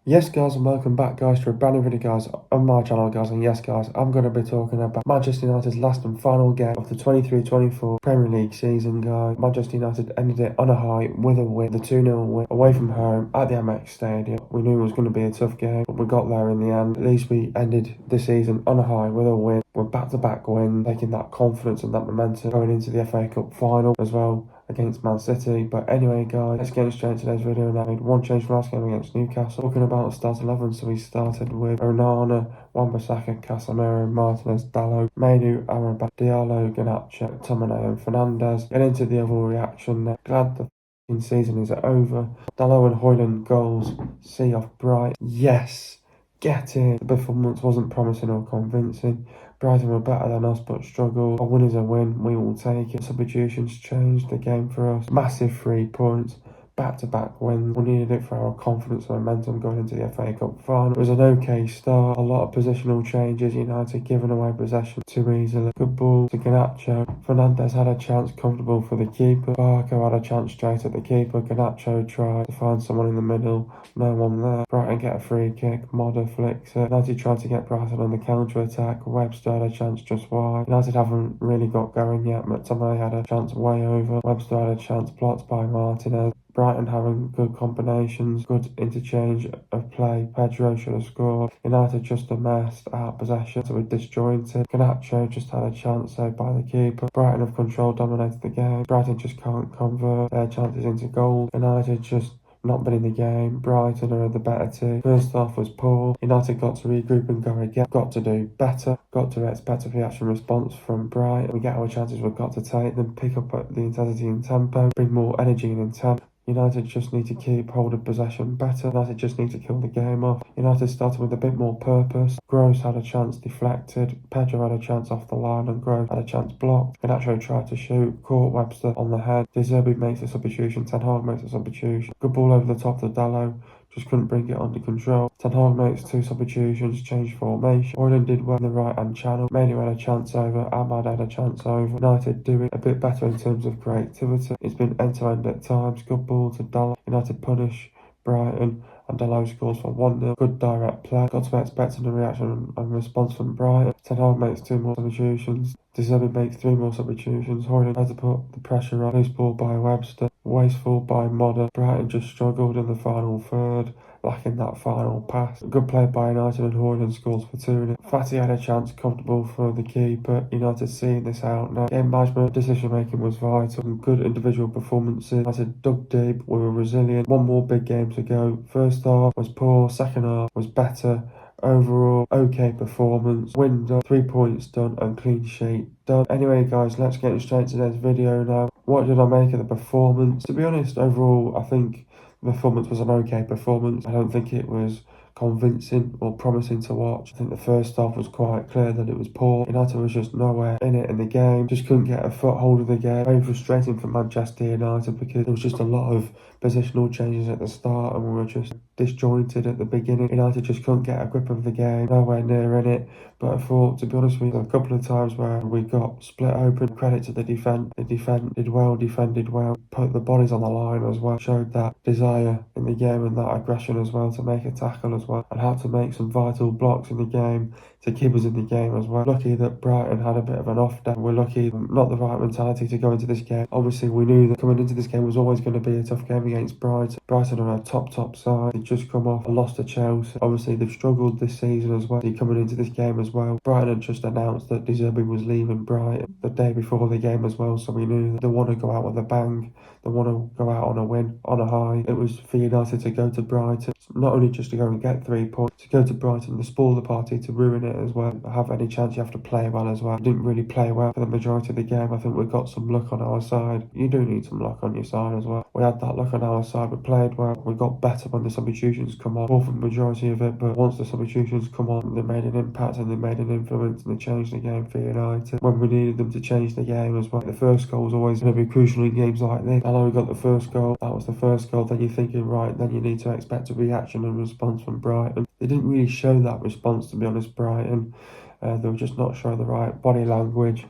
Yes guys, and welcome back guys to a brand new video guys on my channel guys, and yes guys, I'm going to be talking about Manchester United's last and final game of the 23-24 Premier League season guys. Manchester United ended it on a high with a win, the 2-0 win away from home at the MX Stadium. We knew it was going to be a tough game, but we got there in the end. At least we ended the season on a high with a win. We're back-to-back wins, taking that confidence and that momentum going into the FA Cup final as well against Man City. But anyway guys, let's get straight into today's video now. I made one change from last game against Newcastle. Talking about the start 11, so we started with Onana, Wan-Bissaka, Casemiro, Martinez, Dalot, Mainu, Amrabat, Diallo, Garnacho, Tomine and Fernandes. Get into the overall reaction now. Glad the season is over. Dalot and Højlund goals, see off Brighton. Yes, get in. The performance wasn't promising or convincing. Brighton were better than us but struggled. A win is a win, we will take it. Substitutions changed the game for us. Massive 3 points. Back-to-back wins. We needed it for our confidence and momentum going into the FA Cup final. It was an okay start. A lot of positional changes. United giving away possession too easily. Good ball to Garnacho. Fernandes had a chance, comfortable for the keeper. Barco had a chance straight at the keeper. Garnacho tried to find someone in the middle. No one there. Brighton get a free kick. Modder flicks it. United tried to get Brighton on the counter-attack. Webster had a chance just wide. United haven't really got going yet. McTominay had a chance way over. Webster had a chance blocked by Martinez. Brighton having good combinations, good interchange of play. Pedro should have scored. United just a mess, out of possession, so we're disjointed. Garnacho just had a chance saved by the keeper. Brighton have controlled, dominated the game. Brighton just can't convert their chances into goals. United just not been in the game. Brighton are the better team. First half was poor. United got to regroup and go again. Got to do better. Got to expect a reaction response from Brighton. We get our chances, we've got to take them. Pick up the intensity and tempo. Bring more energy and intent. United just need to keep hold of possession better. United just need to kill the game off. United started with a bit more purpose. Gross had a chance deflected. Pedro had a chance off the line and Gross had a chance blocked. Garnacho tried to shoot, caught Webster on the head. De Zerbi makes a substitution. Ten Hag makes a substitution. Good ball over the top to Dalot. Just couldn't bring it under control. Ten Hag makes 2 substitutions, changed formation. Højlund did well in the right hand channel. Mainu had a chance over. Ahmad had a chance over. United doing a bit better in terms of creativity. It's been end to end at times. Good ball to Dalot. United punish Brighton and Dalot scores for 1-0. Good direct play. Got to expecting a reaction and response from Brighton. Ten Hag makes 2 more substitutions. De Zerbi makes 3 more substitutions. Højlund had to put the pressure on. Loose ball by Webster. Wasteful by Modder. Brighton just struggled in the final third, lacking that final pass. Good play by United and Højlund scores for 2. Fatty had a chance, comfortable for the keeper. United seeing this out now. Game management, decision making was vital. Good individual performances. United dug deep, we were resilient. 1 more big game to go. First half was poor, second half was better. Overall, okay performance. Win done, 3 points done, and clean sheet done. Anyway guys, let's get straight to today's video now. What did I make of the performance? To be honest, overall, I think the performance was an okay performance. I don't think it was convincing or promising to watch. I think the first half was quite clear that it was poor. United was just nowhere in it in the game. Just couldn't get a foothold of the game. Very frustrating for Manchester United because there was just a lot of positional changes at the start and we were just disjointed at the beginning. United just couldn't get a grip of the game. Nowhere near in it. But I thought, to be honest with you, a couple of times where we got split open. Credit to the defence. The defended well, put the bodies on the line as well. Showed that desire in the game and that aggression as well to make a tackle as well. And had to make some vital blocks in the game to keep us in the game as well. Lucky that Brighton had a bit of an off day. We're lucky, not the right mentality to go into this game. Obviously, we knew that coming into this game was always going to be a tough game against Brighton. Brighton are a top side. They just come off a loss to Chelsea. Obviously, they've struggled this season as well. Coming into this game as well. Brighton had just announced that De Zerbi was leaving Brighton the day before the game as well. So we knew that they want to go out with a bang. They want to go out on a win, on a high. It was for United to go to Brighton. Not only just to go and get 3 points, to go to Brighton, to spoil the party, to ruin it as well. Have any chance, you have to play well as well. Didn't really play well for the majority of the game. I think we got some luck on our side. You do need some luck on your side as well. We had that luck on our side. We played well. We got better when the substitutions come on. For the majority of it, but once the substitutions come on, they made an impact and they made an influence and they changed the game for United when we needed them to change the game as well. The first goal was always going to be crucial in games like this. I know we got the first goal. That was the first goal. Then you're thinking, right, then you need to expect a reaction and response from Brighton. They didn't really show that response, to be honest, Brighton. They were just not showing the right body language.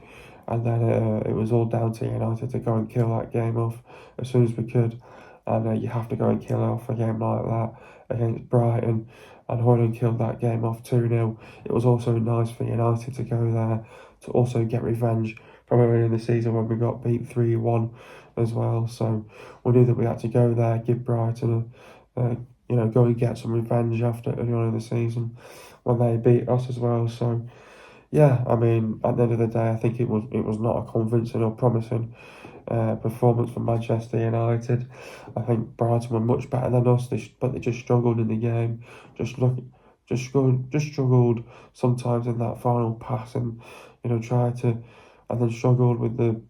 and then it was all down to United to go and kill that game off as soon as we could. And you have to go and kill off a game like that against Brighton, and Højlund killed that game off 2-0. It was also nice for United to go there to also get revenge from earlier in the season when we got beat 3-1 as well. So we knew that we had to go there, give Brighton go and get some revenge after early on in the season when they beat us as well. So yeah, I mean, at the end of the day, I think it was not a convincing or promising performance from Manchester United. I think Brighton were much better than us, but they just struggled in the game. Just struggled sometimes in that final pass, and and then struggled with the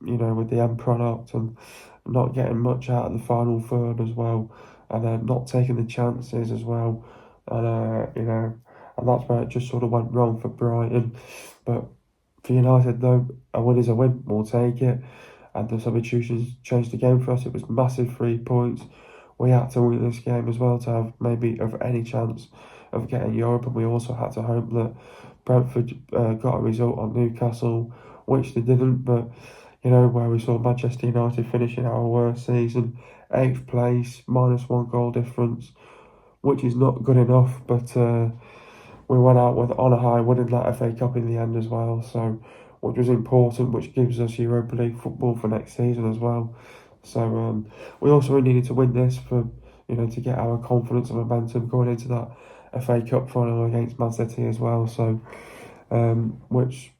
end product, and not getting much out of the final third as well, and not taking the chances as well, and that's where it just sort of went wrong for Brighton. But for United, though, a win is a win. We'll take it. And the substitutions changed the game for us. It was massive 3 points. We had to win this game as well to have maybe of any chance of getting Europe. And we also had to hope that Brentford got a result on Newcastle, which they didn't. But, where we saw Manchester United finishing our worst season, 8th place, -1 goal difference, which is not good enough. But we went out on a high, winning that FA Cup in the end as well. So, which was important, which gives us Europa League football for next season as well. So we also needed to win this for to get our confidence and momentum going into that FA Cup final against Man City as well. So which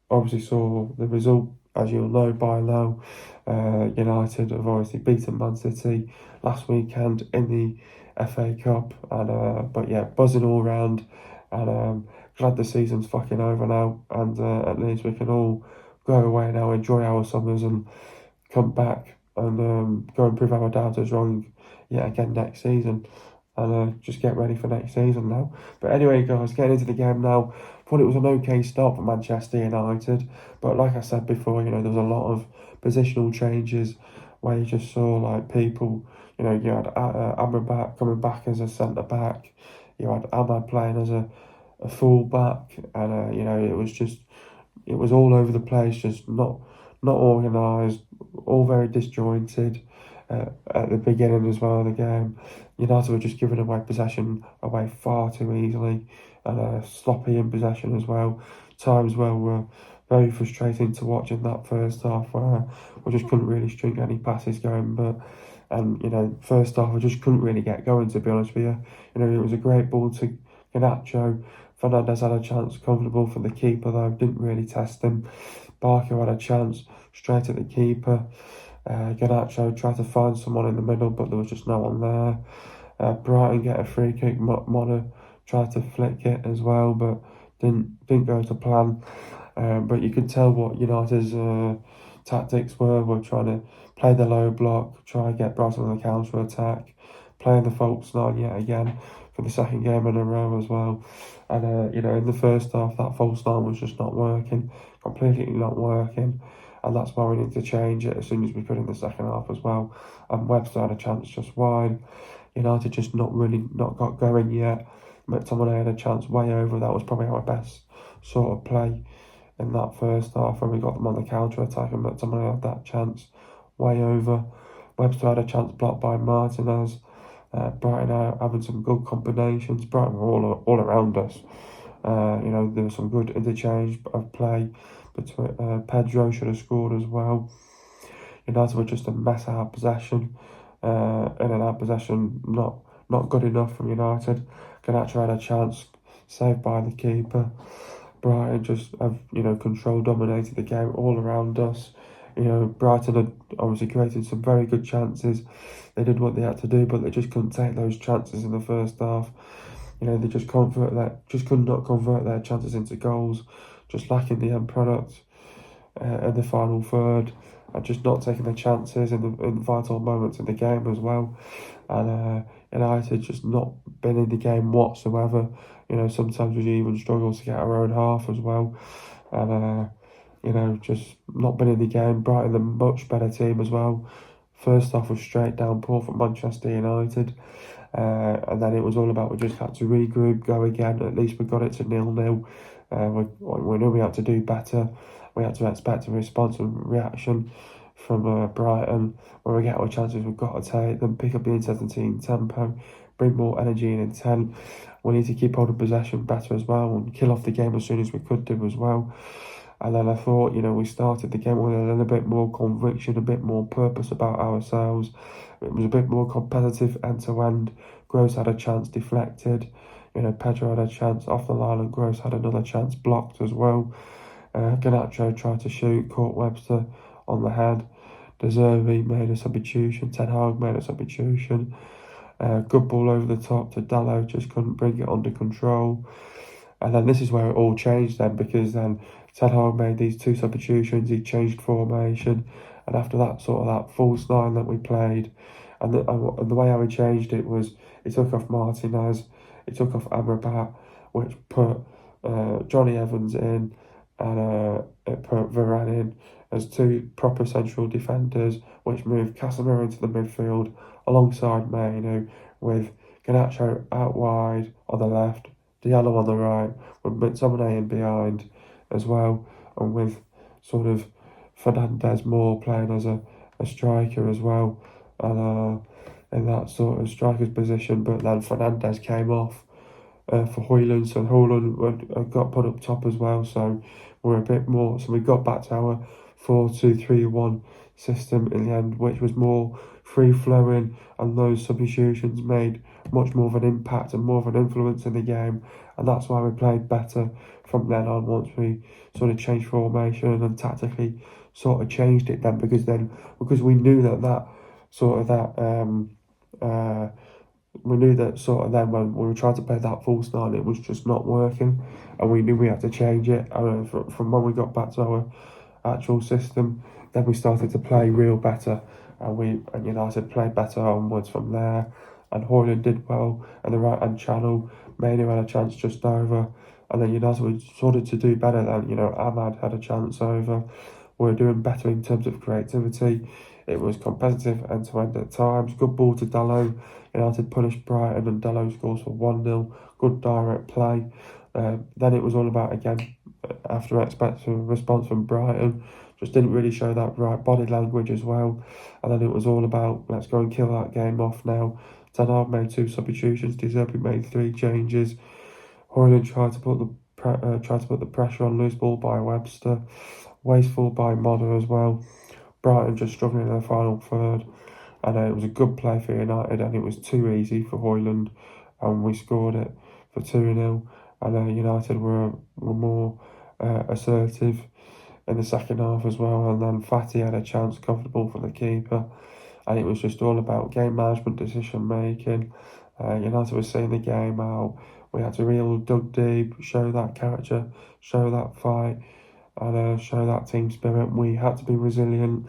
obviously saw the result, as you'll know by now. United have obviously beaten Man City last weekend in the FA Cup, and but yeah, buzzing all round, and glad the season's fucking over now, and at least we can all go away now, enjoy our summers, and come back and go and prove our doubters wrong yet again next season, and just get ready for next season now. But anyway, guys, getting into the game now. Thought it was an okay start for Manchester United, but like I said before, there was a lot of positional changes where you just saw like people, you had Amrabat coming back as a centre back, you had Ahmad playing as a full back, and it was all over the place, just not organised, all very disjointed at the beginning as well of the game. United were just giving away possession away far too easily, and sloppy in possession as well. Times were very frustrating to watch in that first half, where we just couldn't really string any passes going. First half we just couldn't really get going, to be honest with you. It was a great ball to Garnacho. Fernandes had a chance, comfortable for the keeper though, didn't really test him. Barker had a chance, straight at the keeper. Garnacho tried to find someone in the middle, but there was just no one there. Brighton get a free kick. Mona tried to flick it as well, but didn't go to plan. But you could tell what United's tactics were. We're trying to play the low block, try and get Brighton on the counter attack, playing the false nine yet again for the second game in a row as well. And in the first half, that false nine was just not working, completely not working. And that's why we need to change it as soon as we could in the second half as well. And Webster had a chance just wide. United just not got going yet. McTominay had a chance way over. That was probably our best sort of play in that first half, when we got them on the counter attack, and McTominay had that chance way over. Webster had a chance blocked by Martinez. Brighton are having some good combinations. Brighton were all around us. There was some good interchange of play between Pedro should have scored as well. United were just a mess out of possession, in and out possession, not good enough from United. Garnacho had a chance, saved by the keeper. Brighton just have control, dominated the game all around us. Brighton had obviously created some very good chances. They did what they had to do, but they just couldn't take those chances in the first half. They just could not convert their chances into goals, just lacking the end product in the final third, and just not taking the chances in the vital moments in the game as well. And United just not been in the game whatsoever. Sometimes we even struggle to get our own half as well. And just not been in the game. Brighton, the much better team as well. First half was straight downpour from Manchester United. And then it was all about, we just had to regroup, go again. At least we got it to 0-0. We knew we had to do better. we had to expect a response and reaction from Brighton. When we get our chances, we've got to take them, pick up the intensity and tempo, bring more energy and intent. We need to keep holding possession better as well and kill off the game as soon as we could do as well. And then I thought, we started the game with a little bit more conviction, a bit more purpose about ourselves. It was a bit more competitive end to end. Gross had a chance deflected. Pedro had a chance off the line and Gross had another chance blocked as well. Garnacho tried to shoot, caught Webster on the head. De Zerbi made a substitution. Ten Hag made a substitution. Good ball over the top to Dalot, just couldn't bring it under control. And then this is where it all changed then, because then Ten Hag made these two substitutions, he changed formation, and after that that false nine that we played, and the way how he changed it was, he took off Martinez, he took off Amrabat, which put Johnny Evans in, and it put Varane in as two proper central defenders, which moved Casemiro into the midfield alongside Mainu, with Garnacho out wide on the left, Diallo on the right, with McTominay in behind as well, and with sort of Fernandes more playing as a striker as well, and in that sort of striker's position. But then Fernandes came off for Højlund, so Højlund got put up top as well, so we're a bit more, so we got back to our 4-2-3-1 system in the end, which was more free-flowing, and those substitutions made much more of an impact and more of an influence in the game, and that's why we played better from then on, once we sort of changed formation and tactically sort of changed it then, because we knew then when we were trying to play that false nine, it was just not working, and we knew we had to change it. And from when we got back to our actual system, then we started to play real better, and United played better onwards from there. And Højlund did well in the right hand channel. Mainu had a chance just over, and then United started to do better then. Ahmad had a chance over. We were doing better in terms of creativity. It was competitive end to end at times. Good ball to Dalot. United punished Brighton and Dalot scores for 1-0. Good direct play. Then it was all about, again, after expecting a response from Brighton, just didn't really show that right body language as well. And then it was all about, let's go and kill that game off now. Ten Hag made 2 substitutions. De Zerbi made 3 changes. Højlund tried to put the pressure on, loose ball by Webster, wasteful by Modder as well. Brighton just struggling in the final third, and it was a good play for United, and it was too easy for Højlund, and we scored it for 2-0. And United were more assertive in the second half as well, and then Fatty had a chance comfortable for the keeper, and it was just all about game management, decision making. United was seeing the game out. We had to really dug deep, show that character, show that fight, and show that team spirit. We had to be resilient.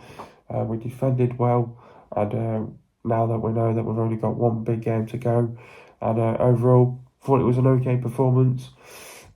We defended well, and now that we know that we've only got one big game to go, and overall, thought it was an okay performance.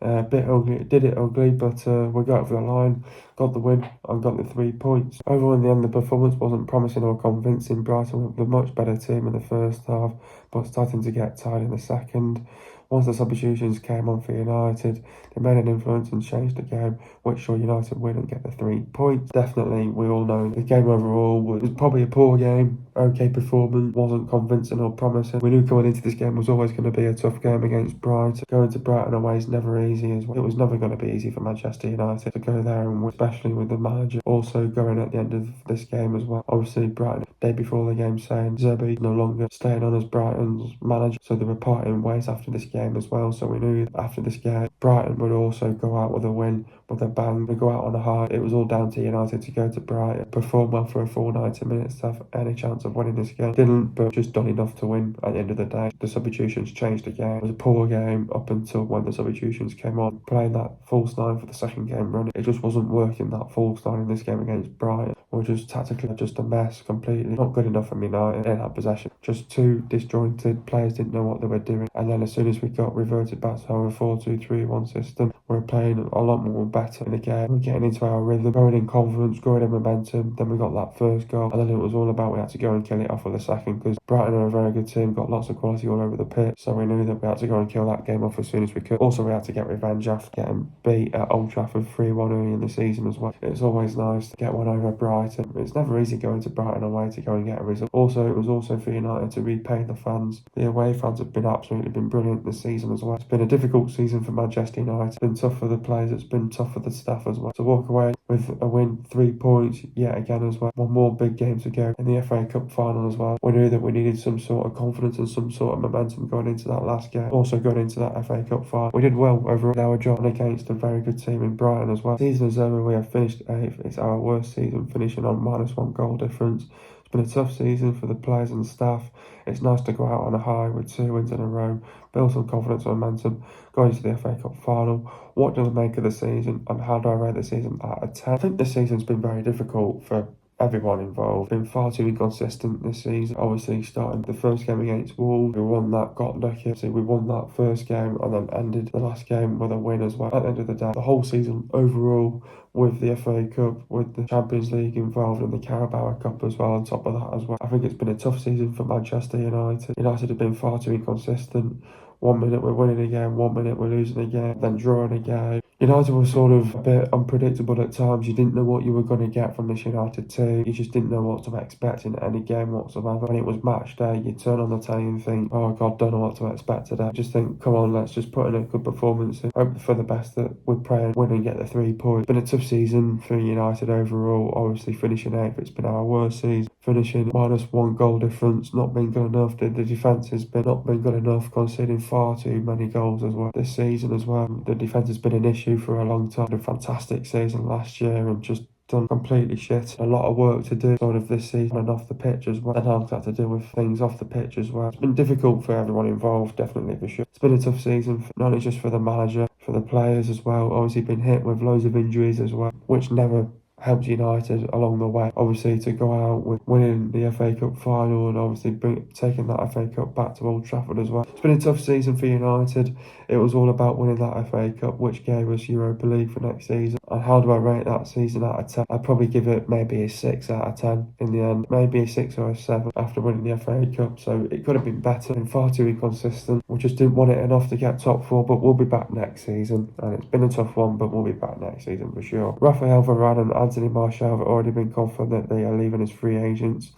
A bit ugly, did it ugly, but we got over the line, got the win, and got the 3 points. Overall, in the end, the performance wasn't promising or convincing. Brighton were the much better team in the first half, but starting to get tired in the second. Once the substitutions came on for United, they made an influence and changed the game, which saw United win and get the 3 points. Definitely, we all know the game overall was probably a poor game. Okay performance, wasn't convincing or promising. We knew going into this game was always going to be a tough game against Brighton. Going to Brighton away is never easy as well. It was never going to be easy for Manchester United to go there and win, especially with the manager also going at the end of this game as well. Obviously, Brighton, day before the game, saying Zerbi no longer staying on as Brighton's manager, so they were parting ways after this game as well. So we knew after this game, Brighton would also go out with a win, with a bang, they go out on a high. It was all down to United to go to Brighton, perform well for a full 90 minutes to have any chance of winning this game. Didn't, but just done enough to win at the end of the day. The substitutions changed the game. It was a poor game up until when the substitutions came on. Playing that false nine for the second game running, it just wasn't working, that false nine in this game against Brighton. were just tactically just a mess completely. Not good enough for Man United in that possession. Just too disjointed. Players didn't know what they were doing. And then as soon as we got reverted back to our 4-2-3-1 system, we were playing a lot more better in the game. We were getting into our rhythm, growing in confidence, growing in momentum. Then we got that first goal. And then it was all about we had to go and kill it off with a second, because Brighton are a very good team, got lots of quality all over the pitch. So we knew that we had to go and kill that game off as soon as we could. Also, we had to get revenge after getting beat at Old Trafford 3-1 early in the season as well. It's always nice to get one over Brighton. It's never easy going to Brighton away to go and get a result. Also, it was also for United to repay the fans. The away fans have been absolutely brilliant this season as well. It's been a difficult season for Manchester United. It's been tough for the players. It's been tough for the staff as well. To walk away with a win, 3 points yet again as well. One more big game to go in the FA Cup final as well. We knew that we needed some sort of confidence and some sort of momentum going into that last game. Also going into that FA Cup final. We did well overall. Our job against a very good team in Brighton as well. The season is over. We have finished 8th. It's our worst season, finishing on -1 goal difference. It's been a tough season for the players and the staff. It's nice to go out on a high with 2 wins in a row, build some confidence and momentum, going into the FA Cup final. What do I make of the season, and how do I rate the season out of 10? I think this season's been very difficult for everyone involved. Been far too inconsistent this season. Obviously, starting the first game against Wolves, we won that, got lucky. So we won that first game and then ended the last game with a win as well. At the end of the day, the whole season overall, with the FA Cup, with the Champions League involved, and the Carabao Cup as well on top of that as well, I think it's been a tough season for Manchester United. United have been far too inconsistent. 1 minute we're winning again, 1 minute we're losing again, then drawing again. United was sort of a bit unpredictable at times. You didn't know what you were going to get from this United team. You just didn't know what to expect in any game whatsoever. When it was match day, you turn on the telly and think, oh God, don't know what to expect today. Just think, come on, let's just put in a good performance and hope for the best that we pray and win and get the 3 points. It's been a tough season for United overall. Obviously finishing 8th, it's been our worst season. Finishing -1 goal difference, not been good enough. The defence has been not been good enough, conceding far too many goals as well this season as well. The defence has been an issue for a long time. A fantastic season last year and just done completely shit. A lot of work to do sort of this season and off the pitch as well. And I've had to deal with things off the pitch as well. It's been difficult for everyone involved, definitely for sure. It's been a tough season, not only just for the manager, for the players as well. Obviously been hit with loads of injuries as well, which never helped United along the way. Obviously to go out with winning the FA Cup final and obviously taking that FA Cup back to Old Trafford as well. It's been a tough season for United. It was all about winning that FA Cup, which gave us Europa League for next season. And how do I rate that season out of 10? I'd probably give it maybe a 6 out of 10 in the end. Maybe a 6 or a 7 after winning the FA Cup. So it could have been better and far too inconsistent. We just didn't want it enough to get top 4, but we'll be back next season. And it's been a tough one, but we'll be back next season for sure. Raphael Varane and Anthony Martial have already been confirmed that they are leaving as free agents.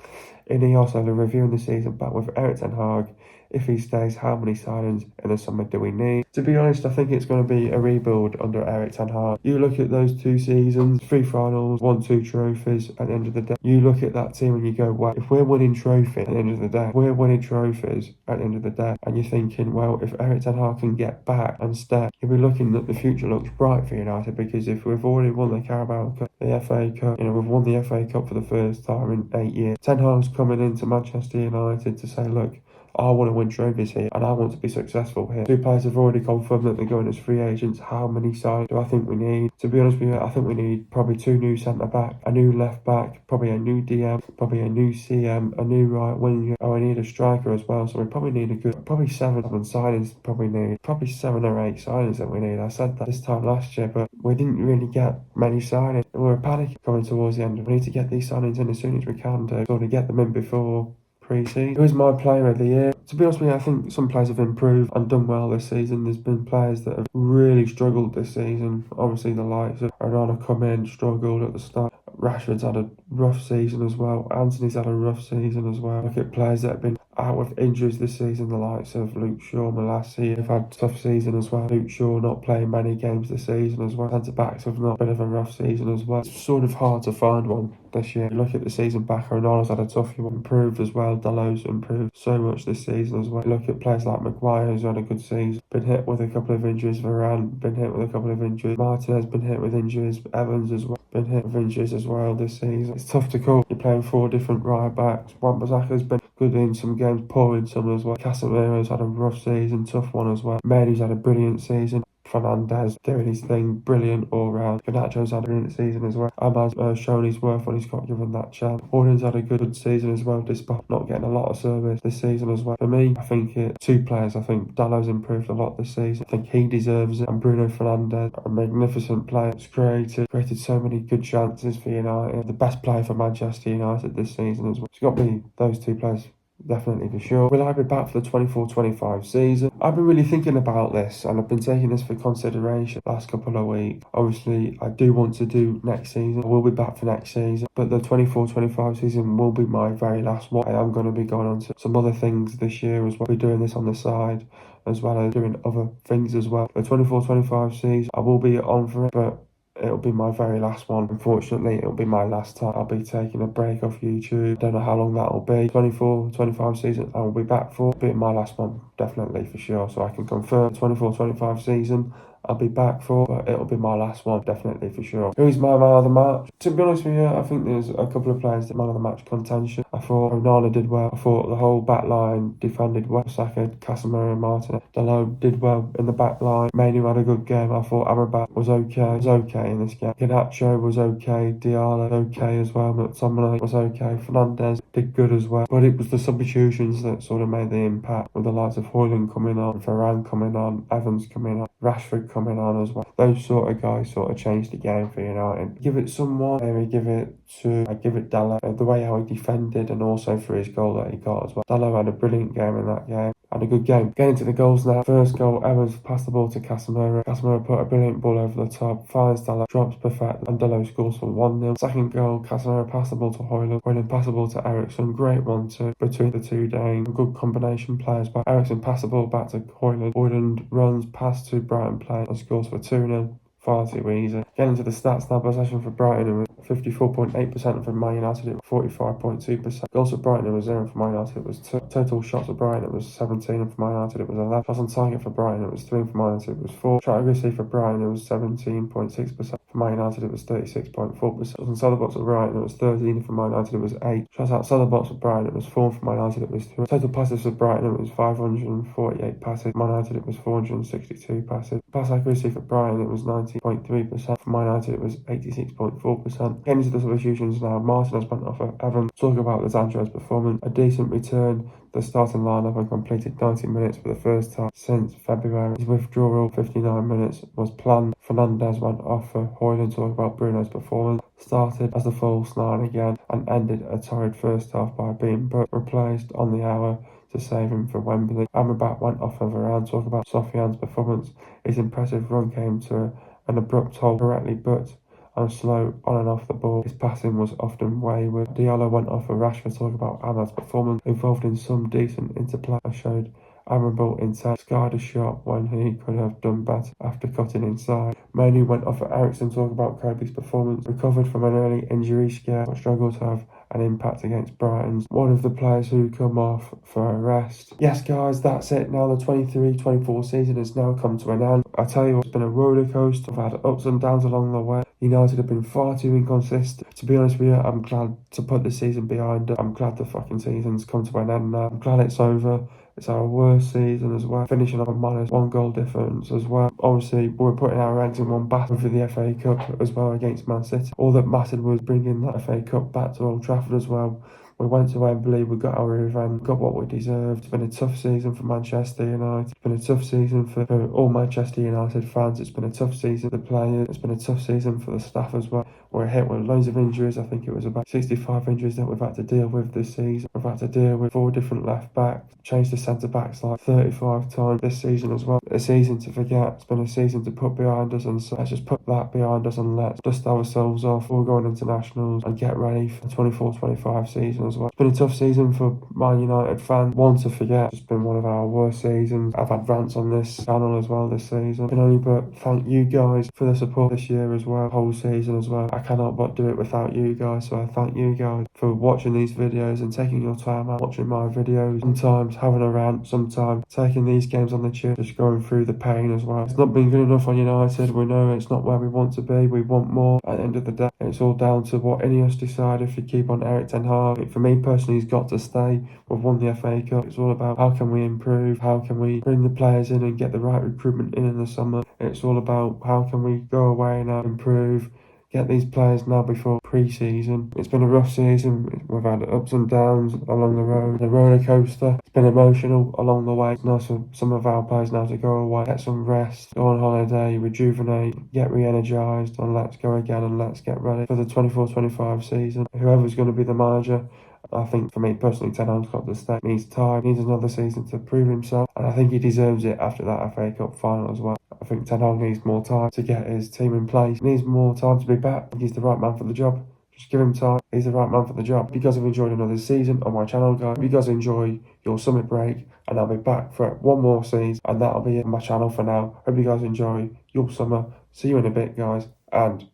Ineos are reviewing the season back with Erik ten Hag. If he stays, how many signings in the summer do we need? To be honest, I think it's going to be a rebuild under Erik ten Hag. You look at those 2 seasons, 3 finals, 1-2 trophies at the end of the day. You look at that team and you go, well, if we're winning trophies at the end of the day, we're winning trophies at the end of the day, and you're thinking, well, if Erik ten Hag can get back and stay, you'll be looking that the future looks bright for United, because if we've already won the Carabao Cup, the FA Cup, we've won the FA Cup for the first time in 8 years. Ten Hag's coming into Manchester United to say, look, I want to win trophies here and I want to be successful here. 2 players have already confirmed that they're going as free agents. How many signings do I think we need? To be honest with you, I think we need probably 2 new centre-back, a new left-back, probably a new DM, probably a new CM, a new right winger. Oh, we need a striker as well. So we probably need a good, probably 7 signings, probably 7 or 8 signings that we need. I said that this time last year, but we didn't really get many signings. We were panicking coming towards the end. We need to get these signings in as soon as we can to sort of get them in before pre-season. Who is my player of the year? To be honest with you, I think some players have improved and done well this season. There's been players that have really struggled this season. Obviously the likes of Onana come in, struggled at the start. Rashford's had a rough season as well. Anthony's had a rough season as well. Look at players that have been out with injuries this season, the likes of Luke Shaw, Malassi have had a tough season as well. Luke Shaw not playing many games this season as well. Centre-backs have not been of a rough season as well. It's sort of hard to find one this year. You look at the season back, Ronaldo's had a tough year, improved as well. Dalot's improved so much this season as well. You look at players like Maguire, who's had a good season, been hit with a couple of injuries. Varane been hit with a couple of injuries. Martinez been hit with injuries. Evans as well been hit with injuries as well this season. It's tough to call. You're playing 4 different right backs. Wan-Bissaka's been good in some games, poor in some as well. Casemiro's had a rough season, tough one as well. Mendy's had a brilliant season. Fernandes doing his thing, brilliant all round. Garnacho's had a brilliant season as well. Ahmad's shown his worth when he's got given that chance. Højlund's had a good season as well, despite not getting a lot of service this season as well. For me, I think it's two players. I think Dalot's improved a lot this season. I think he deserves it. And Bruno Fernandes, a magnificent player. It's created so many good chances for United. The best player for Manchester United this season as well. It's got to be those two players. Definitely for sure. Will I be back for the 24-25 season? I've been really thinking about this and I've been taking this for consideration the last couple of weeks. Obviously, I do want to do next season. I will be back for next season, but the 24-25 season will be my very last one. I am going to be going on to some other things this year as well. I'll be doing this on the side as well as doing other things as well. The 24-25 season, I will be on for it, but it'll be my very last one. Unfortunately, it'll be my last time. I'll be taking a break off YouTube. Don't know how long that'll be. 24-25 season, I will be back for. It'll be my last one, definitely for sure. So I can confirm 24-25 season, I'll be back for, but it'll be my last one, definitely for sure. Who's my man of the match? To be honest with you, I think there's a couple of players that man of the match contention. I thought Onana did well. I thought the whole back line defended well. Saka, Casemiro and Martin. Dalot did well in the back line. Manu had a good game. I thought Amrabat was okay in this game. Garnacho was okay. Diallo okay as well. McTominay was okay. Fernandes did good as well. But it was the substitutions that sort of made the impact, with the likes of Højlund coming on, Varane coming on, Evans coming on, Rashford coming on as well. Those sort of guys sort of changed the game for United. Give it someone, maybe give it Dalot. The way how he defended and also for his goal that he got as well. Dalot had a brilliant game in that game. Had a good game. Getting to the goals now. First goal, Evans passed the ball to Casemiro. Casemiro put a brilliant ball over the top. Finds Dalot, drops perfect, and Dalot scores for 1-0. Second goal, Casemiro passed the ball to Højlund. Højlund passed the ball to Eriksen. Great 1-2 between the two Danes. Good combination players back. Eriksen passed the ball back to Højlund. Højlund runs past to Brighton players and scores for 2-0. Far too easy. Getting to the stats now, possession for Brighton, it was 54.8%, for Man United it was 45.2%. Goals for Brighton it was 0, for Man United it was 2. Total shots for Brighton it was 17, and for Man United it was 11. Shots on target for Brighton it was 3, and for Man United it was 4. Shot accuracy for Brighton it was 17.6%. For Man United it was 36.4%. Shots inside the box for Brighton it was 13, and for Man United it was 8. Shots outside the box for Brighton it was 4, and for Man United it was 3. Total passes for Brighton it was 548 passes. Man United it was 462 passes. Pass accuracy for Brighton it was 90.3%. For Man United it was 86.4%. Getting into the substitutions now, Martin has went off for Evans. Talk about the Sancho's performance. A decent return. The starting lineup and completed 90 minutes for the first time since February. His withdrawal 59 minutes was planned. Fernandes went off for Højlund. Talk about Bruno's performance. Started as the false 9 again and ended a torrid first half by being replaced on the hour to save him for Wembley. Amrabat went off for Varane. Talk about Sofian's performance. His impressive run came to an abrupt halt, correctly but and slow on and off the ball. His passing was often wayward. Diallo went off for Rashford. Talk about Ahmad's performance, involved in some decent interplay, showed admirable intent, skied a shot when he could have done better after cutting inside. Manu went off for Eriksen. Talk about Kobe's performance, recovered from an early injury scare but struggled to have an impact against Brighton's. One of the players who come off for a rest. Yes guys, that's it now. The 23-24 season has now come to an end. I tell you what, it's been a roller coaster. I've had ups and downs along the way. United have been far too inconsistent. To be honest with you, I'm glad to put this season behind us. I'm glad the fucking season's come to an end now. I'm glad it's over. It's our worst season as well, finishing on a -1 goal difference as well. Obviously, we're putting our ranks in one battle for the FA Cup as well against Man City. All that mattered was bringing that FA Cup back to Old Trafford as well. We went to Wembley, we got our revenge, got what we deserved. It's been a tough season for Manchester United. It's been a tough season for all Manchester United fans. It's been a tough season for the players. It's been a tough season for the staff as well. We're hit with loads of injuries. I think it was about 65 injuries that we've had to deal with this season. We've had to deal with 4 different left backs, changed the centre backs like 35 times this season as well. A season to forget. It's been a season to put behind us, and so let's just put that behind us and let's dust ourselves off. We're going internationals and get ready for the 24-25 season as well. It's been a tough season for Man United fans. One to forget. It's been one of our worst seasons. I've had rants on this channel as well this season. Can only but thank you guys for the support this year as well, whole season as well. I cannot but do it without you guys, so I thank you guys for watching these videos and taking your time out watching my videos. Sometimes having a rant, sometimes taking these games on the chin, just going through the pain as well. It's not been good enough on United. We know it's not where we want to be. We want more. At the end of the day, it's all down to what Ineos decide. If you keep on Erik ten Hag, for me personally, he's got to stay. We've won the FA Cup. It's all about how can we improve, how can we bring the players in and get the right recruitment in the summer. It's all about how can we go away and improve, get these players now before pre-season. It's been a rough season. We've had ups and downs along the road, a roller coaster. It's been emotional along the way. It's nice for some of our players now to go away, get some rest, go on holiday, rejuvenate, get re-energised, and let's go again and let's get ready for the 24-25 season. Whoever's going to be the manager, I think for me personally, Ten Hag's got to stay. Needs time, needs another season to prove himself, and I think he deserves it after that FA Cup final as well. I think Ten Hag needs more time to get his team in place. He needs more time to be back. He's the right man for the job. Just give him time. He's the right man for the job. If you guys have enjoyed another season on my channel, guys, if you guys enjoy your summer break, and I'll be back for one more season, and that'll be it on my channel for now. Hope you guys enjoy your summer. See you in a bit, guys, and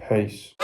peace.